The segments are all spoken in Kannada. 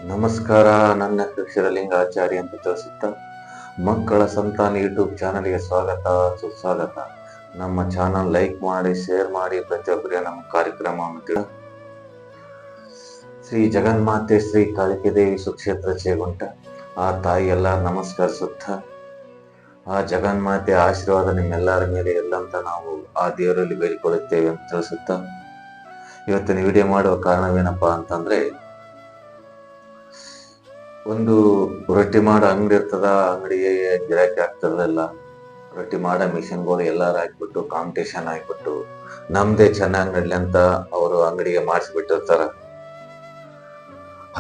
ನಮಸ್ಕಾರ. ನನ್ನ ಅಕ್ಷರಲಿಂಗಾಚಾರಿ ಅಂತ ತಿಳಿಸುತ್ತಾ ಮಕ್ಕಳ ಸಂತಾನ ಯೂಟ್ಯೂಬ್ ಚಾನಲ್ಗೆ ಸ್ವಾಗತ ಸುಸ್ವಾಗತ. ನಮ್ಮ ಚಾನಲ್ ಲೈಕ್ ಮಾಡಿ, ಶೇರ್ ಮಾಡಿ, ಪ್ರತಿಯೊಬ್ಬರಿಗೆ ನಮ್ಮ ಕಾರ್ಯಕ್ರಮ ಶ್ರೀ ಜಗನ್ಮಾತೆ ಶ್ರೀ ಕಾಳಿಕೆ ದೇವಿ ಸುಕ್ಷೇತ್ರ ಚೇಗುಂಟ ಆ ತಾಯಿ ಎಲ್ಲ ನಮಸ್ಕರಿಸುತ್ತ ಆ ಜಗನ್ಮಾತೆ ಆಶೀರ್ವಾದ ನಿಮ್ಮೆಲ್ಲರ ಮೇಲೆ ಎಲ್ಲಂತ ನಾವು ಆ ದೇವರಲ್ಲಿ ಬೇಡಿಕೊಳ್ಳುತ್ತೇವೆ ಅಂತ ತಿಳಿಸುತ್ತಾ ಇವತ್ತಿನ ವಿಡಿಯೋ ಮಾಡುವ ಕಾರಣವೇನಪ್ಪಾ ಅಂತಂದ್ರೆ, ಒಂದು ರೊಟ್ಟಿ ಮಾಡೋ ಅಂಗಡಿ ಇರ್ತದ, ಅಂಗಡಿಗೆ ಗಿರಾಕಿ ಆಗ್ತದಲ್ಲ, ರೊಟ್ಟಿ ಮಾಡೋ ಮಿಷಿನ್ಗಳು ಎಲ್ಲಾರು ಹಾಕ್ಬಿಟ್ಟು ಕಾಂಪಿಟೇಷನ್ ಹಾಕ್ಬಿಟ್ಟು ನಮ್ದೇ ಚೆನ್ನಾಗಿ ನಡ್ಲಿ ಅಂತ ಅವರು ಅಂಗಡಿಗೆ ಮಾಡಿಸ್ಬಿಟ್ಟಿರ್ತಾರ.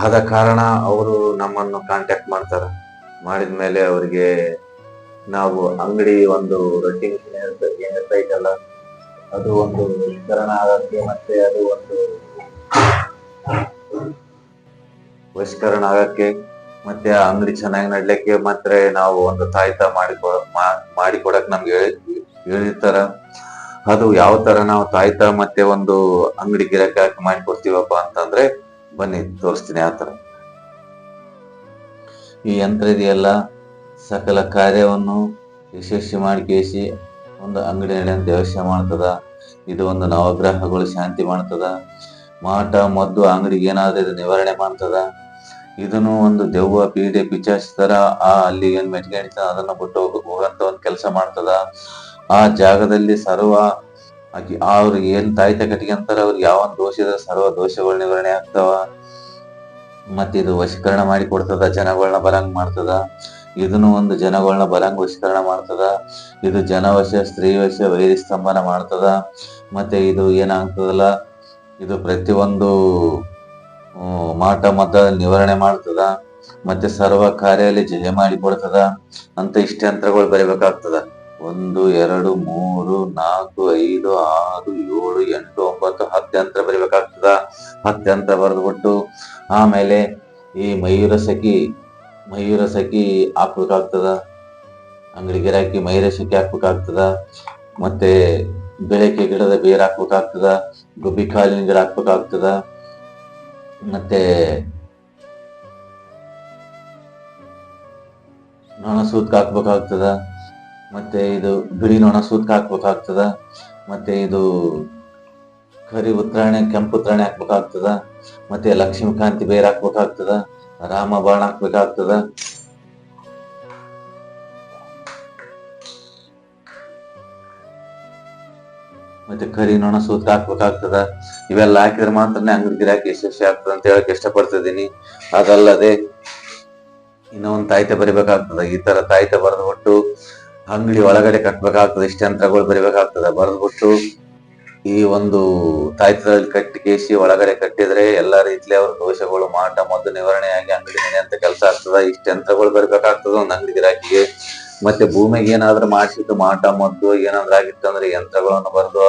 ಆದ ಕಾರಣ ಅವರು ನಮ್ಮನ್ನು ಕಾಂಟ್ಯಾಕ್ಟ್ ಮಾಡ್ತಾರ. ಮಾಡಿದ್ಮೇಲೆ ಅವರಿಗೆ ನಾವು ಅಂಗಡಿ ಒಂದು ರೊಟ್ಟಿ ಮಿಷಿನ್ ಏನಿರ್ತೈತಲ್ಲ ಅದು ಒಂದು ವಿಸ್ತರಣ ಆಗಕ್ಕೆ, ಮತ್ತೆ ಅದು ಒಂದು ವಶೀಕರಣ ಆಗಕ್ಕೆ, ಮತ್ತೆ ಆ ಅಂಗಡಿ ಚೆನ್ನಾಗಿ ನಡ್ಲಿಕ್ಕೆ ಮತ್ತೆ ನಾವು ಒಂದು ತಾಯ್ತ ಮಾಡಿಕೊಡಕ್ ನಮ್ಗೆ ಹೇಳಿರ್ತಾರ. ಅದು ಯಾವ ತರ ನಾವು ತಾಯ್ತ ಮತ್ತೆ ಒಂದು ಅಂಗಡಿ ಗಿರಾಕಿ ಹಾಕಿ ಮಾಡಿಕೊಡ್ತೀವಪ್ಪ ಅಂತಂದ್ರೆ ಬನ್ನಿ ತೋರಿಸ್ತೀನಿ. ಆತರ ಈ ಯಂತ್ರ ಇದೆಯಲ್ಲ, ಸಕಲ ಕಾರ್ಯವನ್ನು ಯಶಸ್ವಿ ಮಾಡಿಕೇಸಿ ಒಂದು ಅಂಗಡಿ ನಡೆಯಂತ ವ್ಯವಸ್ಥೆ ಮಾಡ್ತದ. ಇದು ಒಂದು ನವಗ್ರಹಗಳು ಶಾಂತಿ ಮಾಡ್ತದ. ಮಾಟ ಮದ್ದು ಅಂಗಡಿಗೆ ಏನಾದ್ರೆ ಇದು ನಿವಾರಣೆ ಮಾಡ್ತದ. ಇದನ್ನು ಒಂದು ದೆವ್ವ ಪೀಡೆ ಪಿಚಾಚಿ ತರ ಅಲ್ಲಿ ಏನ್ ಮೆಟ್ಕೊಂಡಿತ ಅದನ್ನ ಬಿಟ್ಟು ಹೋಗಂತ ಒಂದು ಕೆಲಸ ಮಾಡ್ತದ. ಆ ಜಾಗದಲ್ಲಿ ಸರ್ವ ಅವ್ರಿಗೆ ಏನ್ ತಾಯ್ತ ಕಟ್ಟಿಗೆ ಅಂತಾರ, ಅವ್ರಿಗೆ ಯಾವ ದೋಷ ಇದ್ರೆ ಸರ್ವ ದೋಷಗಳು ನಿವಾರಣೆ ಆಗ್ತಾವ. ಮತ್ತೆ ಇದು ವಶೀಕರಣ ಮಾಡಿ ಕೊಡ್ತದ, ಜನಗಳನ್ನ ಬರಂಗ್ ಮಾಡ್ತದ. ಇದನ್ನು ಒಂದು ಜನಗಳನ್ನ ಬರಂಗ್ ವಶೀಕರಣ ಮಾಡ್ತದ. ಇದು ಜನವಶ, ಸ್ತ್ರೀವಶ, ವೈರಿ ಸ್ತಂಭನ ಮಾಡ್ತದ. ಮತ್ತೆ ಇದು ಏನಾಗ್ತದಲ್ಲ, ಇದು ಪ್ರತಿಯೊಂದು ಮಾಟ ಮದ್ದ ನಿವಾರಣೆ ಮಾಡ್ತದ. ಮತ್ತೆ ಸರ್ವ ಕಾರ್ಯಲ್ಲಿ ಜಯ ಮಾಡಿ ಕೊಡ್ತದ ಅಂತ ಇಷ್ಟ ಯಂತ್ರಗಳು ಬರಿಬೇಕಾಗ್ತದ. 1 2 3 4 5 6 7 8 9 10 ಯಂತ್ರ ಬರಿಬೇಕಾಗ್ತದ. 10 ಯಂತ್ರ ಬರೆದ್ಬಿಟ್ಟು ಆಮೇಲೆ ಈ ಮಯೂರ ಸಖಿ ಹಾಕ್ಬೇಕಾಗ್ತದ. ಅಂಗಡಿ ಗಿರಾಕಿ ಮಯೂರ ಸಖಿ ಹಾಕ್ಬೇಕಾಗ್ತದ. ಮತ್ತೆ ಬೆಳಕೆ ಗಿಡದ ಬೇರ್ ಹಾಕ್ಬೇಕಾಗ್ತದ. ಗುಬ್ಬಿ ಕಾಲಿನ ಗಿಡ ಹಾಕ್ಬೇಕಾಗ್ತದ. ಮತ್ತೆ ನೊಣ ಸೂತ್ಕ ಹಾಕ್ಬೇಕಾಗ್ತದ. ಮತ್ತೆ ಇದು ಬಿಳಿ ನೊಣ ಸೂತ್ಕ ಹಾಕ್ಬೇಕಾಗ್ತದ. ಮತ್ತೆ ಇದು ಕರಿ ಉತ್ರಾಣೆ, ಕೆಂಪು ಉತ್ರಾಣೆ ಹಾಕ್ಬೇಕಾಗ್ತದ. ಮತ್ತೆ ಲಕ್ಷ್ಮೀಕಾಂತಿ ಬೇರ್ ಹಾಕ್ಬೇಕಾಗ್ತದ. ರಾಮ ಬಾಣ ಹಾಕ್ಬೇಕಾಗ್ತದ. ಮತ್ತೆ ಕರಿ ನೊಣ ಸೂತ್ಕ ಹಾಕ್ಬೇಕಾಗ್ತದ. ಇವೆಲ್ಲ ಹಾಕಿದ್ರೆ ಮಾತ್ರನೇ ಅಂಗಡಿ ಗಿರಾಕಿ ಯಶಸ್ವಿ ಆಗ್ತದ ಅಂತ ಹೇಳಕ್ ಇಷ್ಟಪಡ್ತಿದ್ದೀನಿ. ಅದಲ್ಲದೆ ಇನ್ನೂ ಒಂದು ತಾಯ್ತ ಬರಿಬೇಕಾಗ್ತದ. ಈ ತರ ತಾಯ್ತ ಬರೆದ್ಬಿಟ್ಟು ಅಂಗಡಿ ಒಳಗಡೆ ಕಟ್ಬೇಕಾಗ್ತದೆ. ಇಷ್ಟ ಯಂತ್ರಗಳು ಬರಿಬೇಕಾಗ್ತದ. ಬರೆದ್ಬಿಟ್ಟು ಈ ಒಂದು ತಾಯ್ತದಲ್ಲಿ ಕಟ್ಟಿ ಕೇಸಿ ಒಳಗಡೆ ಕಟ್ಟಿದ್ರೆ ಎಲ್ಲಾ ರೀತಿಲಿ ಅವ್ರ ದೋಷಗಳು ಮಾಟ ಮದ್ದು ನಿವಾರಣೆಯಾಗಿ ಅಂಗಡಿ ನಡೆಯಂತ ಕೆಲಸ ಆಗ್ತದ. ಇಷ್ಟ ಯಂತ್ರಗಳು ಬರಿಬೇಕಾಗ್ತದ ಒಂದು ಅಂಗಡಿ ಗಿರಾಕಿಗೆ. ಮತ್ತೆ ಭೂಮಿಗೆ ಏನಾದ್ರೂ ಮಾಡಿಸಿದ್ದು ಮಾಟ ಮದ್ದು ಏನಾದ್ರೂ ಆಗಿತ್ತು ಅಂದ್ರೆ ಯಂತ್ರಗಳನ್ನು ಬರೆದು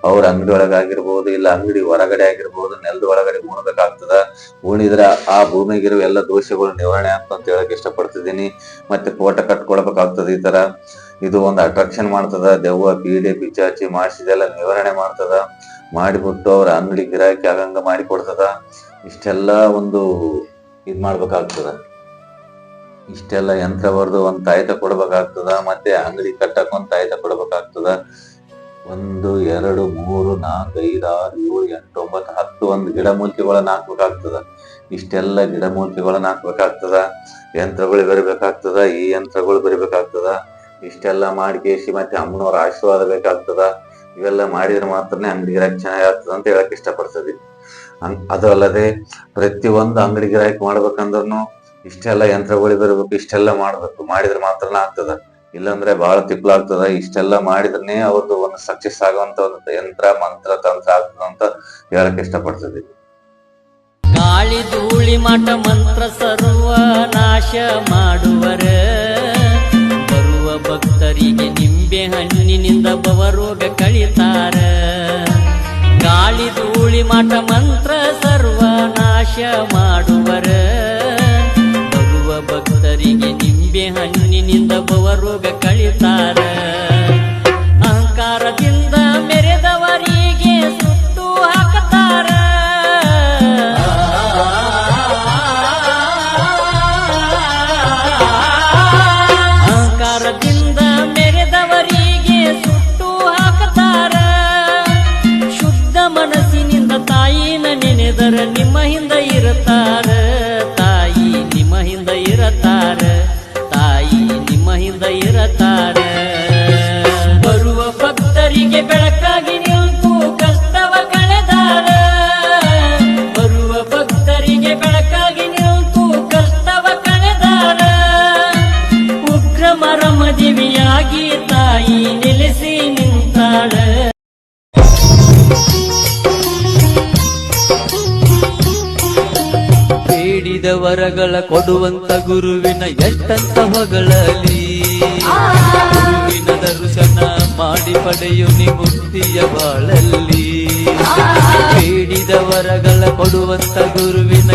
ಅವ್ರ ಅಂಗಡಿ ಒಳಗಾಗಿರ್ಬೋದು, ಇಲ್ಲ ಅಂಗಡಿ ಹೊರಗಡೆ ಆಗಿರ್ಬೋದು, ನೆಲದ ಒಳಗಡೆ ಉಣಬೇಕಾಗ್ತದ. ಉಣಿದ್ರೆ ಆ ಭೂಮಿಗಿರುವ ಎಲ್ಲ ದೋಷಗಳು ನಿವಾರಣೆ ಅಂತ ಹೇಳಕ್ ಇಷ್ಟಪಡ್ತಿದ್ದೀನಿ. ಮತ್ತೆ ಫೋಟೋ ಕಟ್ಕೊಳ್ಬೇಕಾಗ್ತದ. ಈ ತರ ಇದು ಒಂದು ಅಟ್ರಾಕ್ಷನ್ ಮಾಡ್ತದ. ದೆವ್ವ ಪೀಡೆ ಪಿಚಾಚಿ ಮಾಡಿಸಿದೆಲ್ಲ ನಿವಾರಣೆ ಮಾಡ್ತದ. ಮಾಡಿಬಿಟ್ಟು ಅವ್ರ ಅಂಗಡಿ ಗಿರಾಕಿ ಆಗಂಗ ಮಾಡಿ ಕೊಡ್ತದ. ಇಷ್ಟೆಲ್ಲ ಒಂದು ಇದ್ ಮಾಡ್ಬೇಕಾಗ್ತದ. ಇಷ್ಟೆಲ್ಲ ಯಂತ್ರ ಬರೆದು ಒಂದ್ ತಾಯ್ತ ಕೊಡ್ಬೇಕಾಗ್ತದ. ಮತ್ತೆ ಅಂಗಡಿ ಕಟ್ಟಕ್ ಒಂದ್ ತಾಯ್ತ ಕೊಡ್ಬೇಕಾಗ್ತದ. 1 2 3 4 5 6 7 8 9 10 ಒಂದು ಗಿಡಮೂಲಿಕೆಗಳನ್ನ ಹಾಕ್ಬೇಕಾಗ್ತದ. ಇಷ್ಟೆಲ್ಲ ಗಿಡಮೂಲಿಕೆಗಳನ್ನ ಹಾಕ್ಬೇಕಾಗ್ತದ. ಯಂತ್ರಗಳು ಬರಿಬೇಕಾಗ್ತದ. ಈ ಯಂತ್ರಗಳು ಬರಿಬೇಕಾಗ್ತದ. ಇಷ್ಟೆಲ್ಲ ಮಾಡಿ ಕೇಸಿ ಮತ್ತೆ ಅಮ್ಮನವ್ರ ಆಶೀರ್ವಾದ ಬೇಕಾಗ್ತದ. ಇವೆಲ್ಲ ಮಾಡಿದ್ರೆ ಮಾತ್ರನೇ ಅಂಗಡಿ ಗಿರಾಕಿ ಚೆನ್ನಾಗಿ ಆಗ್ತದ ಅಂತ ಹೇಳಕ್ ಇಷ್ಟಪಡ್ತಿದ್ದೀನಿ. ಅದು ಅಲ್ಲದೆ ಪ್ರತಿಯೊಂದು ಅಂಗಡಿ ಗಿರಾಕಿ ಮಾಡ್ಬೇಕಂದ್ರೂ ಇಷ್ಟೆಲ್ಲ ಯಂತ್ರಗಳು ಬರಬೇಕು, ಇಷ್ಟೆಲ್ಲ ಮಾಡ್ಬೇಕು. ಮಾಡಿದ್ರೆ ಮಾತ್ರನೇ ಆಗ್ತದ, ಇಲ್ಲಾಂದ್ರೆ ಬಹಳ ತಿಪ್ಪಲಾಗ್ತದ. ಇಷ್ಟೆಲ್ಲ ಮಾಡಿದ್ರೆ ಅವ್ರದ್ದು ಒಂದು ಸಕ್ಸಸ್ ಆಗುವಂತ ಒಂದು ಯಂತ್ರ ಮಂತ್ರ ತಂತ್ರ ಆಗ್ತದ ಅಂತ ಹೇಳಕ್ ಇಷ್ಟಪಡ್ತಿದ್ದೀನಿ. ಗಾಳಿ ಧೂಳಿ ಮಾಟ ಮಂತ್ರ ಸರ್ವ ನಾಶ ಮಾಡುವರ, ಬರುವ ಭಕ್ತರಿಗೆ ನಿಂಬೆ ಹಣ್ಣಿನಿಂದ ಬವರೋಗ ಕಳಿತಾರ. ಗಾಳಿ ಧೂಳಿ ಮಾಟ ಮಂತ್ರ ಸರ್ವ ನಾಶ ಮಾಡುವರ, ಬರುವ ಭಕ್ತರಿಗೆ ನಿಂಬೆ ಹಣ್ಣಿನಿಂದ ಬವರೋಗ ಕಳಿತಾರ. ಅಹಂಕಾರದಿಂದ ಮೆರೆದವರಿಗೆ ಸುಟ್ಟು ಹಾಕತಾರ. ಬೇಡಿದ ವರಗಳ ಕೊಡುವಂತ ಗುರುವಿನ ಎಷ್ಟಂತ ಹೊಗಳಲಿ ಗುರುವಿನ ದರ್ಶನ ಮಾಡಿ ಪಡೆಯು ನಿ ಮುಕ್ತಿಯ ಬಾಳಲ್ಲಿ ಬೇಡಿದ ವರಗಳ ಕೊಡುವಂತ ಗುರುವಿನ